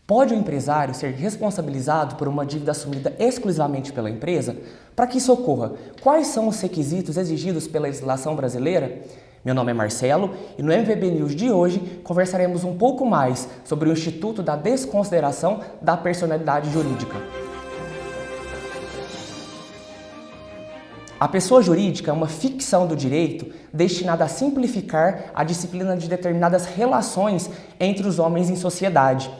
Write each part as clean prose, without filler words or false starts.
Pode o empresário ser responsabilizado por uma dívida assumida exclusivamente pela empresa? Para que isso ocorra, quais são os requisitos exigidos pela legislação brasileira? Meu nome é Marcelo e no MVB News de hoje conversaremos um pouco mais sobre o Instituto da Desconsideração da Personalidade Jurídica. A pessoa jurídica é uma ficção do direito destinada a simplificar a disciplina de determinadas relações entre os homens em sociedade.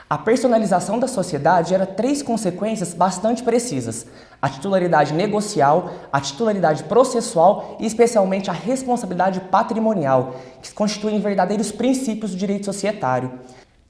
A personalização da sociedade gera três consequências bastante precisas: a titularidade negocial, a titularidade processual e especialmente a responsabilidade patrimonial, que constituem verdadeiros princípios do direito societário.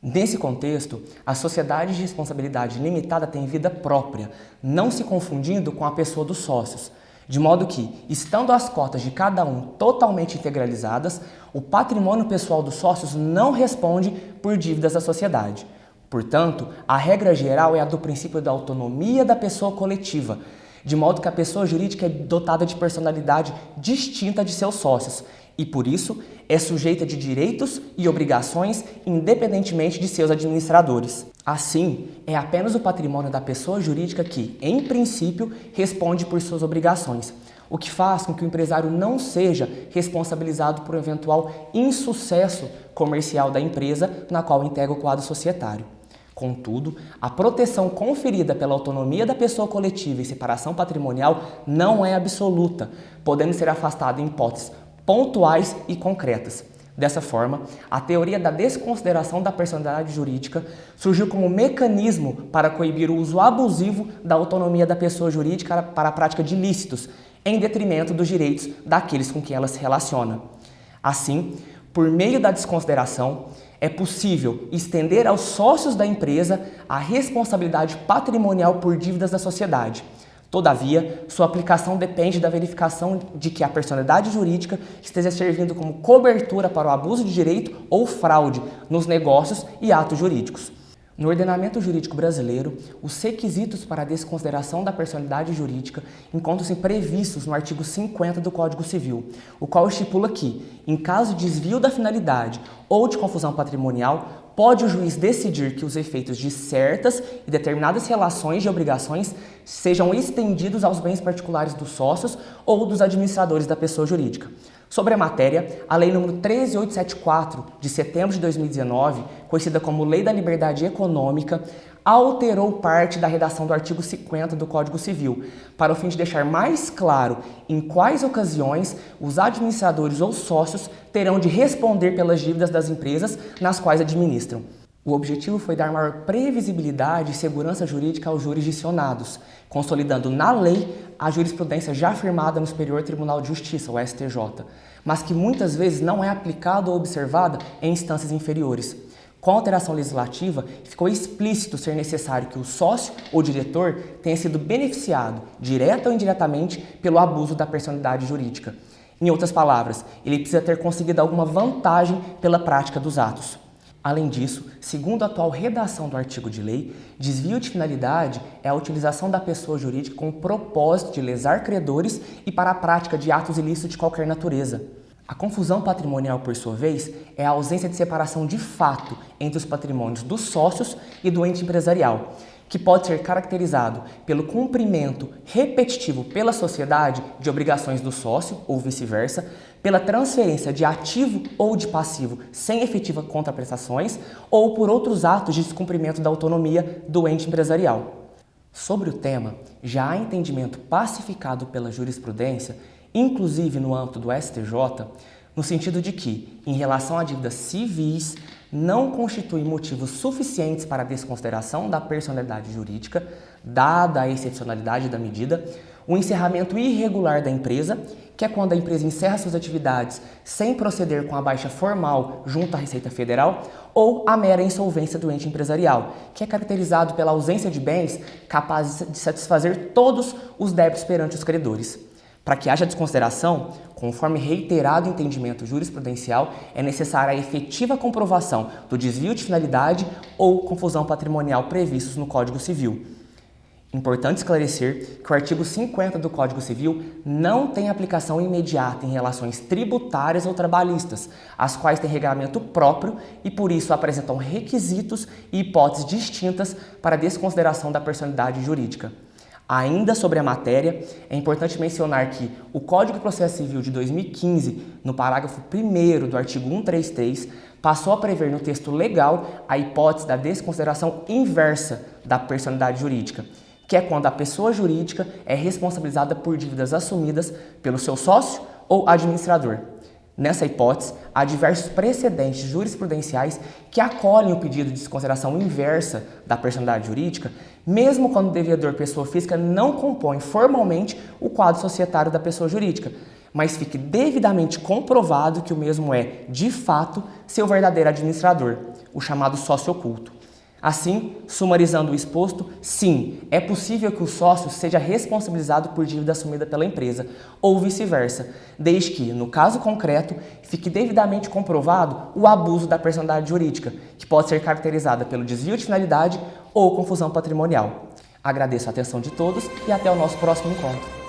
Nesse contexto, a sociedade de responsabilidade limitada tem vida própria, não se confundindo com a pessoa dos sócios. De modo que, estando as cotas de cada um totalmente integralizadas, o patrimônio pessoal dos sócios não responde por dívidas da sociedade. Portanto, a regra geral é a do princípio da autonomia da pessoa coletiva, de modo que a pessoa jurídica é dotada de personalidade distinta de seus sócios e, por isso, é sujeita de direitos e obrigações independentemente de seus administradores. Assim, é apenas o patrimônio da pessoa jurídica que, em princípio, responde por suas obrigações, o que faz com que o empresário não seja responsabilizado por um eventual insucesso comercial da empresa na qual integra o quadro societário. Contudo, a proteção conferida pela autonomia da pessoa coletiva e separação patrimonial não é absoluta, podendo ser afastada em hipóteses pontuais e concretas. Dessa forma, a teoria da desconsideração da personalidade jurídica surgiu como mecanismo para coibir o uso abusivo da autonomia da pessoa jurídica para a prática de ilícitos, em detrimento dos direitos daqueles com quem ela se relaciona. Assim, por meio da desconsideração, é possível estender aos sócios da empresa a responsabilidade patrimonial por dívidas da sociedade. Todavia, sua aplicação depende da verificação de que a personalidade jurídica esteja servindo como cobertura para o abuso de direito ou fraude nos negócios e atos jurídicos. No ordenamento jurídico brasileiro, os requisitos para a desconsideração da personalidade jurídica encontram-se previstos no artigo 50 do Código Civil, o qual estipula que, em caso de desvio da finalidade ou de confusão patrimonial, pode o juiz decidir que os efeitos de certas e determinadas relações de obrigações sejam estendidos aos bens particulares dos sócios ou dos administradores da pessoa jurídica. Sobre a matéria, a Lei nº 13874, de setembro de 2019, conhecida como Lei da Liberdade Econômica, alterou parte da redação do artigo 50 do Código Civil, para o fim de deixar mais claro em quais ocasiões os administradores ou sócios terão de responder pelas dívidas das empresas nas quais administram. O objetivo foi dar maior previsibilidade e segurança jurídica aos jurisdicionados, consolidando na lei a jurisprudência já firmada no Superior Tribunal de Justiça, o STJ, mas que muitas vezes não é aplicada ou observada em instâncias inferiores. Com a alteração legislativa, ficou explícito ser necessário que o sócio ou diretor tenha sido beneficiado, direta ou indiretamente, pelo abuso da personalidade jurídica. Em outras palavras, ele precisa ter conseguido alguma vantagem pela prática dos atos. Além disso, segundo a atual redação do artigo de lei, desvio de finalidade é a utilização da pessoa jurídica com o propósito de lesar credores e para a prática de atos ilícitos de qualquer natureza. A confusão patrimonial, por sua vez, é a ausência de separação de fato entre os patrimônios dos sócios e do ente empresarial, que pode ser caracterizado pelo cumprimento repetitivo pela sociedade de obrigações do sócio, ou vice-versa, pela transferência de ativo ou de passivo sem efetiva contraprestações, ou por outros atos de descumprimento da autonomia do ente empresarial. Sobre o tema, já há entendimento pacificado pela jurisprudência, inclusive no âmbito do STJ, no sentido de que, em relação a dívidas civis, não constitui motivos suficientes para a desconsideração da personalidade jurídica, dada a excepcionalidade da medida, o encerramento irregular da empresa, que é quando a empresa encerra suas atividades sem proceder com a baixa formal junto à Receita Federal, ou a mera insolvência do ente empresarial, que é caracterizado pela ausência de bens capazes de satisfazer todos os débitos perante os credores. Para que haja desconsideração, conforme reiterado entendimento jurisprudencial, é necessária a efetiva comprovação do desvio de finalidade ou confusão patrimonial previstos no Código Civil. Importante esclarecer que o artigo 50 do Código Civil não tem aplicação imediata em relações tributárias ou trabalhistas, as quais têm regulamento próprio e por isso apresentam requisitos e hipóteses distintas para a desconsideração da personalidade jurídica. Ainda sobre a matéria, é importante mencionar que o Código de Processo Civil de 2015, no parágrafo 1º do artigo 133, passou a prever no texto legal a hipótese da desconsideração inversa da personalidade jurídica, que é quando a pessoa jurídica é responsabilizada por dívidas assumidas pelo seu sócio ou administrador. Nessa hipótese, há diversos precedentes jurisprudenciais que acolhem o pedido de desconsideração inversa da personalidade jurídica, mesmo quando o devedor pessoa física não compõe formalmente o quadro societário da pessoa jurídica, mas fique devidamente comprovado que o mesmo é, de fato, seu verdadeiro administrador, o chamado sócio oculto. Assim, sumarizando o exposto, sim, é possível que o sócio seja responsabilizado por dívida assumida pela empresa, ou vice-versa, desde que, no caso concreto, fique devidamente comprovado o abuso da personalidade jurídica, que pode ser caracterizada pelo desvio de finalidade ou confusão patrimonial. Agradeço a atenção de todos e até o nosso próximo encontro.